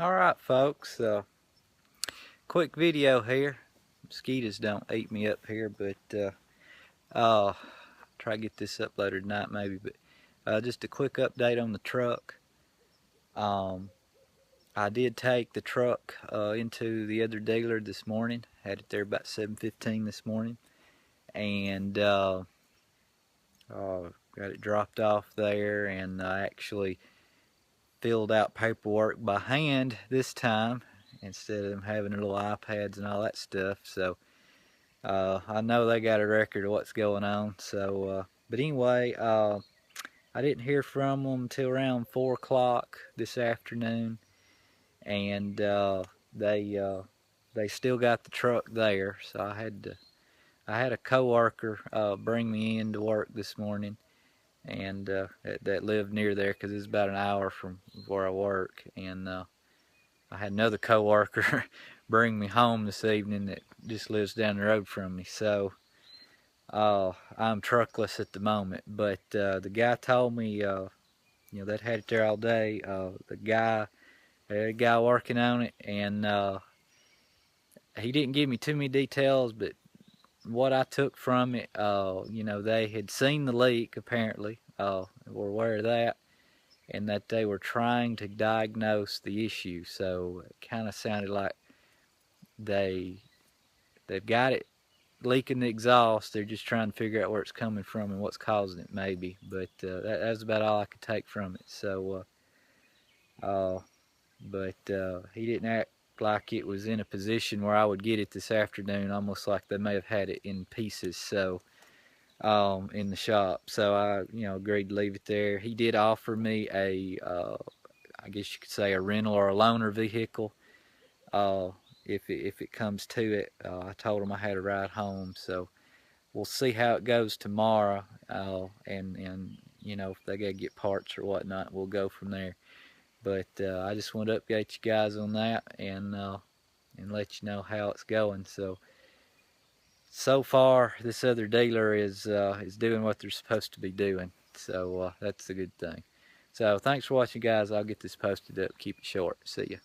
Alright folks, quick video here. Mosquitoes don't eat me up here, but try to get this uploaded tonight maybe, but just a quick update on the truck. I did take the truck into the other dealer this morning. Had it there about 7:15 this morning, and got it dropped off there, and I actually filled out paperwork by hand this time instead of them having their little iPads and all that stuff. So I know they got a record of what's going on. So, but anyway, I didn't hear from them until around 4 o'clock this afternoon, and they still got the truck there. So I had a coworker bring me in to work this morning, and that lived near there because it's about an hour from where I work, and I had another coworker bring me home this evening that just lives down the road from me. So I'm truckless at the moment, but the guy told me, they'd had it there all day. They had a guy working on it, and he didn't give me too many details, but what I took from it, they had seen the leak apparently, were aware of that, and that they were trying to diagnose the issue. So it kind of sounded like they've got it leaking the exhaust. They're just trying to figure out where it's coming from and what's causing it, maybe. But that's about all I could take from it. So, he didn't act like it was in a position where I would get it this afternoon. Almost like they may have had it in pieces. So, in the shop. So I, agreed to leave it there. He did offer me I guess you could say a rental or a loaner vehicle. If it comes to it, I told him I had a ride home. So we'll see how it goes tomorrow, and if they gotta get parts or whatnot, we'll go from there. But I just want to update you guys on that, and let you know how it's going. So far, this other dealer is doing what they're supposed to be doing. So that's a good thing. So thanks for watching, guys. I'll get this posted up. Keep it short. See ya.